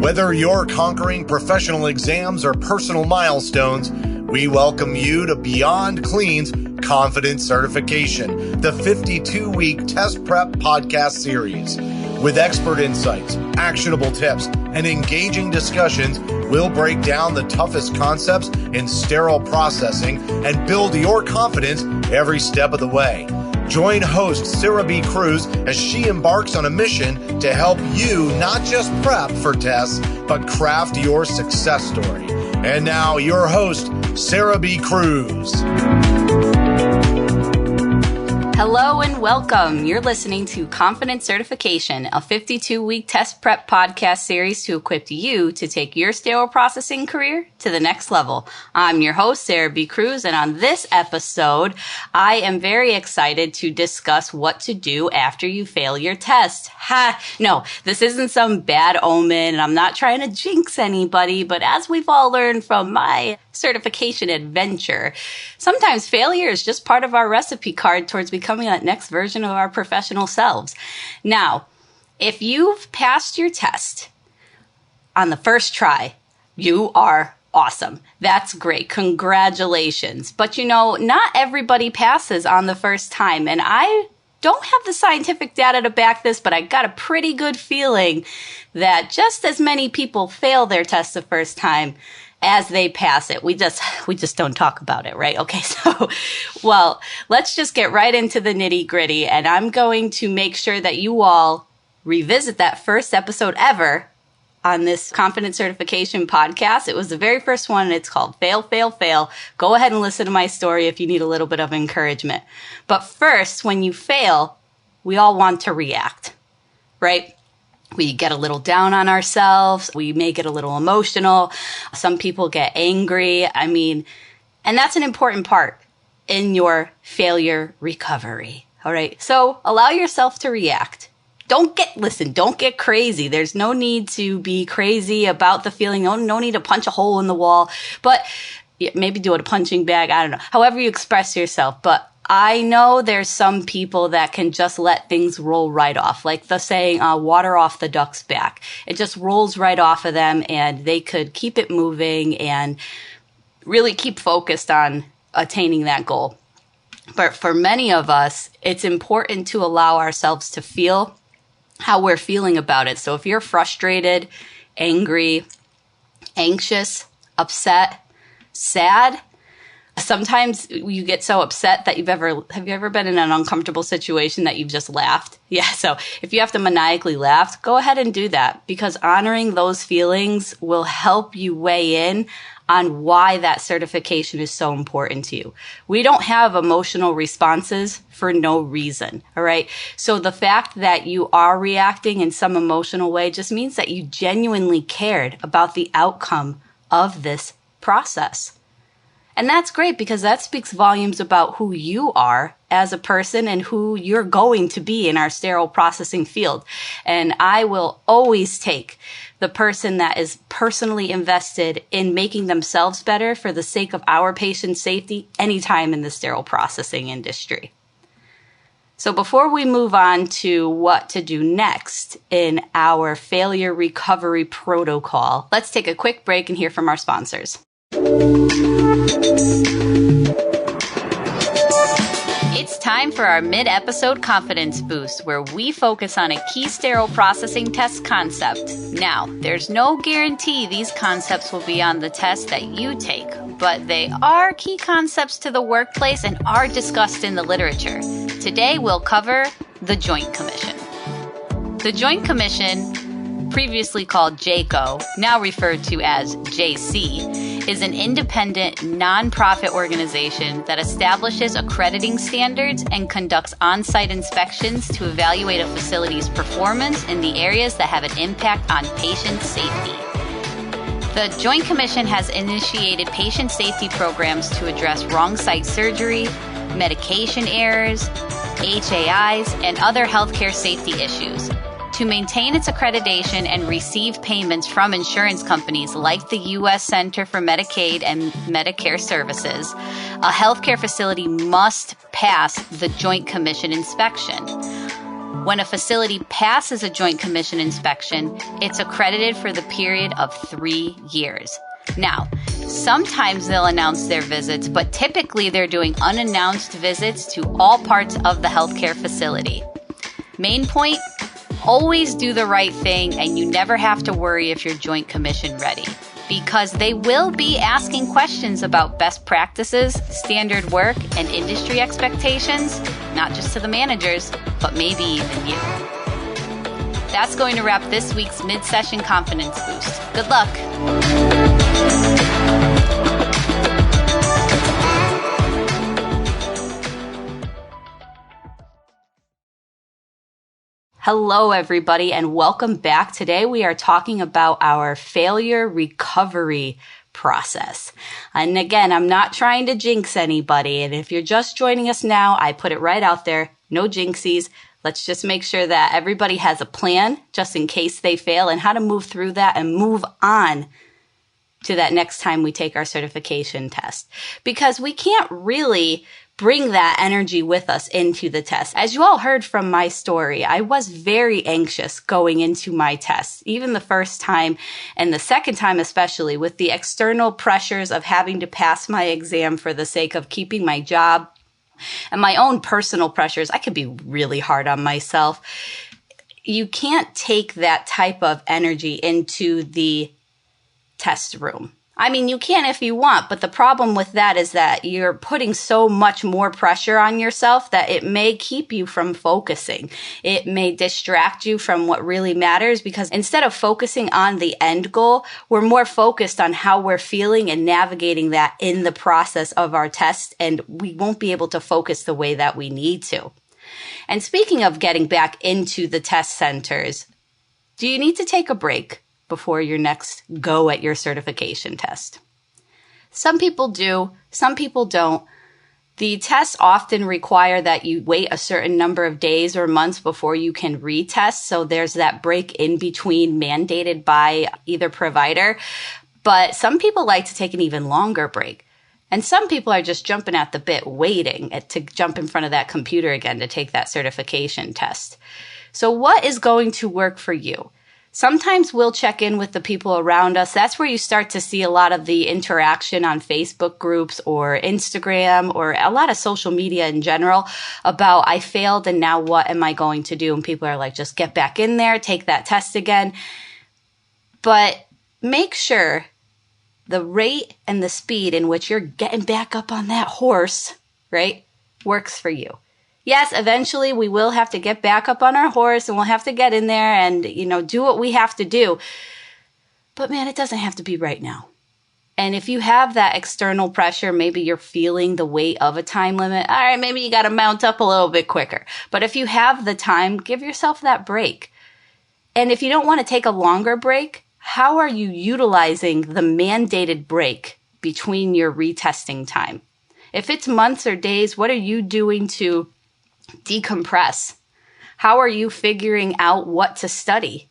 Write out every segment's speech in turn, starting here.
Whether you're conquering professional exams or personal milestones, we welcome you to Beyond Clean's Confident Certification, the 52-week test prep podcast series. With expert insights, actionable tips, and engaging discussions, we'll break down the toughest concepts in sterile processing and build your confidence every step of the way. Join host Sarah B. Cruz as she embarks on a mission to help you not just prep for tests, but craft your success story. And now your host, Sarah B. Cruz. Hello and welcome. You're listening to Confident Certification, a 52-week test prep podcast series to equip you to take your sterile processing career to the next level. I'm your host, Sarah B. Cruz, and on this episode, I am very excited to discuss what to do after you fail your test. No, this isn't some bad omen, and I'm not trying to jinx anybody, but as we've all learned from my certification adventure, sometimes failure is just part of our recipe card towards becoming that next version of our professional selves. Now, if you've passed your test on the first try, you are awesome. That's great. Congratulations. But not everybody passes on the first time. And I don't have the scientific data to back this, but I got a pretty good feeling that just as many people fail their test the first time as they pass it. We just don't talk about it, right? Okay, well, let's just get right into the nitty gritty, and I'm going to make sure that you all revisit that first episode ever on this Confident Certification podcast. It was the very first one, and it's called Fail, Fail, Fail. Go ahead and listen to my story if you need a little bit of encouragement. But first, when you fail, we all want to react, right? We get a little down on ourselves. We may get a little emotional. Some people get angry. And that's an important part in your failure recovery. All right. So allow yourself to react. Don't get crazy. There's no need to be crazy about the feeling. No need to punch a hole in the wall, but maybe do it a punching bag. I don't know. However you express yourself. But I know there's some people that can just let things roll right off, like the saying, water off the duck's back. It just rolls right off of them, and they could keep it moving and really keep focused on attaining that goal. But for many of us, it's important to allow ourselves to feel how we're feeling about it. So if you're frustrated, angry, anxious, upset, sad, sometimes you get so upset that have you ever been in an uncomfortable situation that you've just laughed? Yeah. So if you have to maniacally laugh, go ahead and do that, because honoring those feelings will help you weigh in on why that certification is so important to you. We don't have emotional responses for no reason. All right. So the fact that you are reacting in some emotional way just means that you genuinely cared about the outcome of this process. And that's great, because that speaks volumes about who you are as a person and who you're going to be in our sterile processing field. And I will always take the person that is personally invested in making themselves better for the sake of our patients' safety anytime in the sterile processing industry. So before we move on to what to do next in our failure recovery protocol, let's take a quick break and hear from our sponsors. It's time for our mid-episode confidence boost, where we focus on a key sterile processing test concept. Now, there's no guarantee these concepts will be on the test that you take, but they are key concepts to the workplace and are discussed in the literature. Today, we'll cover the Joint Commission. The Joint Commission, previously called JCO, now referred to as JC, is an independent, nonprofit organization that establishes accrediting standards and conducts on-site inspections to evaluate a facility's performance in the areas that have an impact on patient safety. The Joint Commission has initiated patient safety programs to address wrong site surgery, medication errors, HAIs, and other healthcare safety issues. To maintain its accreditation and receive payments from insurance companies like the U.S. Center for Medicaid and Medicare Services, a healthcare facility must pass the Joint Commission inspection. When a facility passes a Joint Commission inspection, it's accredited for the period of 3 years. Now, sometimes they'll announce their visits, but typically they're doing unannounced visits to all parts of the healthcare facility. Main point, always do the right thing, and you never have to worry if you're Joint Commission ready, because they will be asking questions about best practices, standard work, and industry expectations, not just to the managers, but maybe even you. That's going to wrap this week's mid-session confidence boost. Good luck. Hello, everybody, and welcome back. Today we are talking about our failure recovery process. And again, I'm not trying to jinx anybody. And if you're just joining us now, I put it right out there. No jinxies. Let's just make sure that everybody has a plan just in case they fail and how to move through that and move on to that next time we take our certification test. Because we can't really bring that energy with us into the test. As you all heard from my story, I was very anxious going into my test, even the first time and the second time especially, with the external pressures of having to pass my exam for the sake of keeping my job and my own personal pressures. I could be really hard on myself. You can't take that type of energy into the test room. I mean, you can if you want, but the problem with that is that you're putting so much more pressure on yourself that it may keep you from focusing. It may distract you from what really matters, because instead of focusing on the end goal, we're more focused on how we're feeling and navigating that in the process of our test, and we won't be able to focus the way that we need to. And speaking of getting back into the test centers, do you need to take a break before your next go at your certification test? Some people do, some people don't. The tests often require that you wait a certain number of days or months before you can retest. So there's that break in between mandated by either provider. But some people like to take an even longer break. And some people are just jumping at the bit, waiting to jump in front of that computer again to take that certification test. So what is going to work for you? Sometimes we'll check in with the people around us. That's where you start to see a lot of the interaction on Facebook groups or Instagram or a lot of social media in general about, I failed and now what am I going to do? And people are like, just get back in there, take that test again. But make sure the rate and the speed in which you're getting back up on that horse, right, works for you. Yes, eventually we will have to get back up on our horse and we'll have to get in there and, do what we have to do. But man, it doesn't have to be right now. And if you have that external pressure, maybe you're feeling the weight of a time limit. All right, maybe you got to mount up a little bit quicker. But if you have the time, give yourself that break. And if you don't want to take a longer break, how are you utilizing the mandated break between your retesting time? If it's months or days, what are you doing to decompress? How are you figuring out what to study?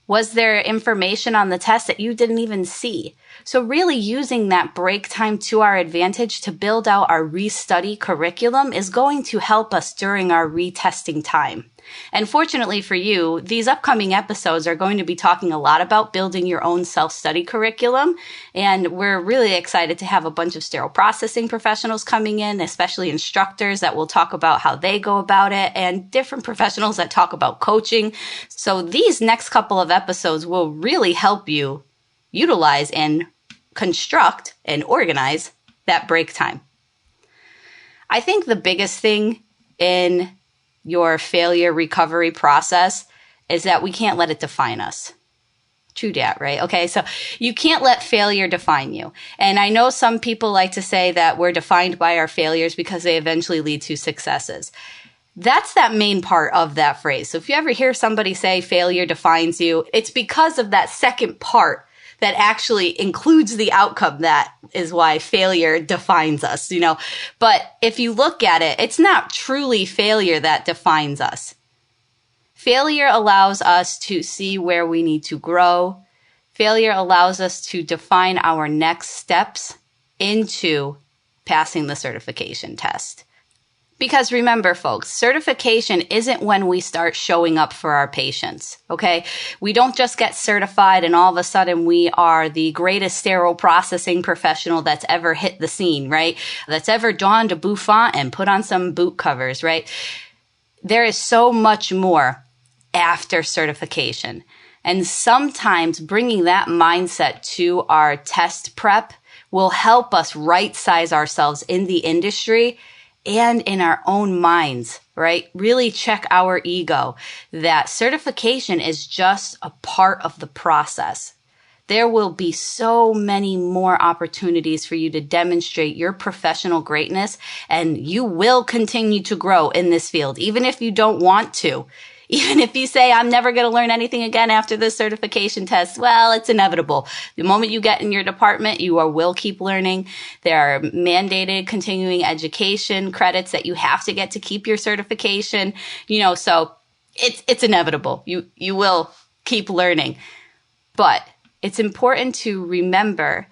Was there information on the test that you didn't even see? So really using that break time to our advantage to build out our restudy curriculum is going to help us during our retesting time. And fortunately for you, these upcoming episodes are going to be talking a lot about building your own self-study curriculum. And we're really excited to have a bunch of sterile processing professionals coming in, especially instructors that will talk about how they go about it, and different professionals that talk about coaching. So these next couple of episodes will really help you utilize and construct and organize that break time. I think the biggest thing in your failure recovery process is that we can't let it define us. True dat, right? Okay, so you can't let failure define you. And I know some people like to say that we're defined by our failures because they eventually lead to successes. That's that main part of that phrase. So if you ever hear somebody say failure defines you, it's because of that second part that actually includes the outcome. That is why failure defines us, But if you look at it, it's not truly failure that defines us. Failure allows us to see where we need to grow. Failure allows us to define our next steps into passing the certification test. Because remember, folks, certification isn't when we start showing up for our patients, okay? We don't just get certified and all of a sudden we are the greatest sterile processing professional that's ever hit the scene, right? That's ever donned a bouffant and put on some boot covers, right? There is so much more after certification. And sometimes bringing that mindset to our test prep will help us right-size ourselves in the industry and in our own minds, right? Really check our ego that certification is just a part of the process. There will be so many more opportunities for you to demonstrate your professional greatness, and you will continue to grow in this field, even if you don't want to. Even if you say, I'm never going to learn anything again after this certification test, well, it's inevitable. The moment you get in your department, you will keep learning. There are mandated continuing education credits that you have to get to keep your certification, so it's inevitable. You will keep learning. But it's important to remember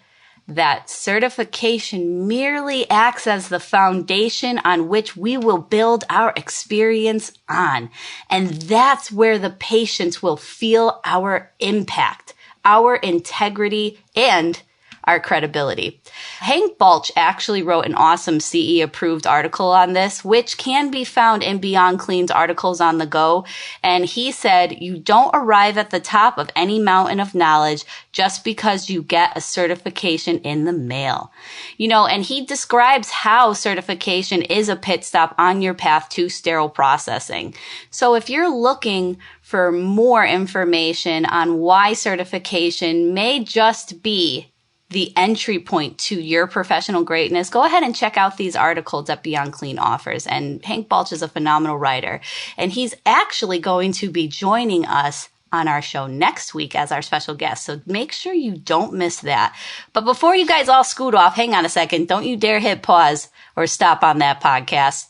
that certification merely acts as the foundation on which we will build our experience on. And that's where the patients will feel our impact, our integrity, and our credibility. Hank Balch actually wrote an awesome CE approved article on this, which can be found in Beyond Clean's articles on the go. And he said, you don't arrive at the top of any mountain of knowledge just because you get a certification in the mail. And he describes how certification is a pit stop on your path to sterile processing. So if you're looking for more information on why certification may just be the entry point to your professional greatness, go ahead and check out these articles that Beyond Clean offers. And Hank Balch is a phenomenal writer. And he's actually going to be joining us on our show next week as our special guest. So make sure you don't miss that. But before you guys all scoot off, hang on a second. Don't you dare hit pause or stop on that podcast.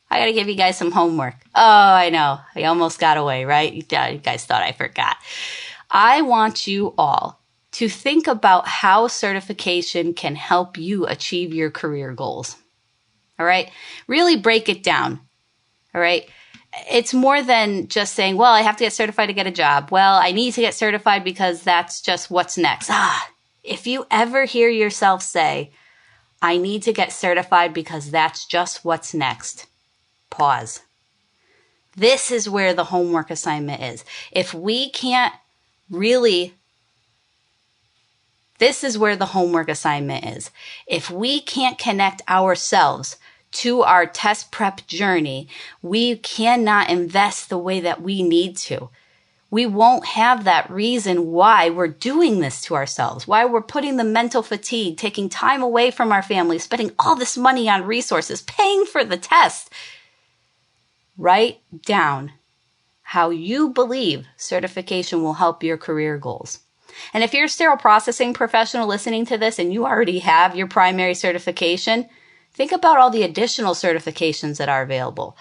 I got to give you guys some homework. Oh, I know. I almost got away, right? You guys thought I forgot. I want you all to think about how certification can help you achieve your career goals. All right? Really break it down. All right? It's more than just saying, well, I have to get certified to get a job. Well, I need to get certified because that's just what's next. If you ever hear yourself say, I need to get certified because that's just what's next, pause. This is where the homework assignment is. This is where the homework assignment is. If we can't connect ourselves to our test prep journey, we cannot invest the way that we need to. We won't have that reason why we're doing this to ourselves, why we're putting the mental fatigue, taking time away from our family, spending all this money on resources, paying for the test. Write down how you believe certification will help your career goals. And if you're a sterile processing professional listening to this and you already have your primary certification, think about all the additional certifications that are available.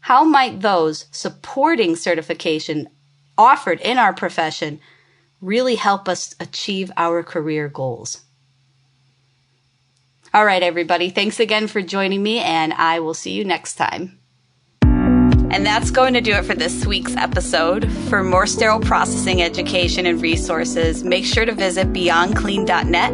How might those supporting certification offered in our profession really help us achieve our career goals? All right, everybody. Thanks again for joining me, and I will see you next time. And that's going to do it for this week's episode. For more sterile processing education and resources, make sure to visit beyondclean.net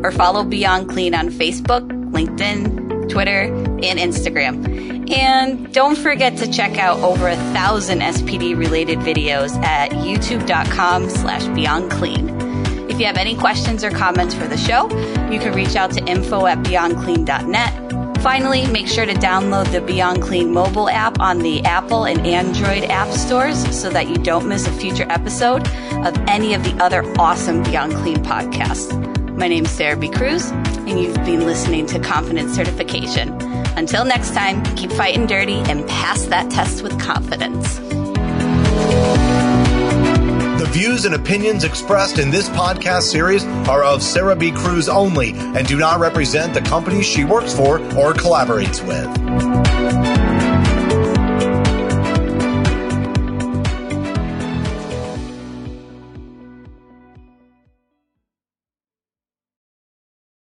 or follow Beyond Clean on Facebook, LinkedIn, Twitter, and Instagram. And don't forget to check out over 1,000 SPD-related videos at youtube.com/beyondclean. If you have any questions or comments for the show, you can reach out to info@beyondclean.net. Finally, make sure to download the Beyond Clean mobile app on the Apple and Android app stores so that you don't miss a future episode of any of the other awesome Beyond Clean podcasts. My name is Sarah B. Cruz, and you've been listening to Confidence Certification. Until next time, keep fighting dirty and pass that test with confidence. The views and opinions expressed in this podcast series are of Sarah B. Cruz only and do not represent the companies she works for or collaborates with.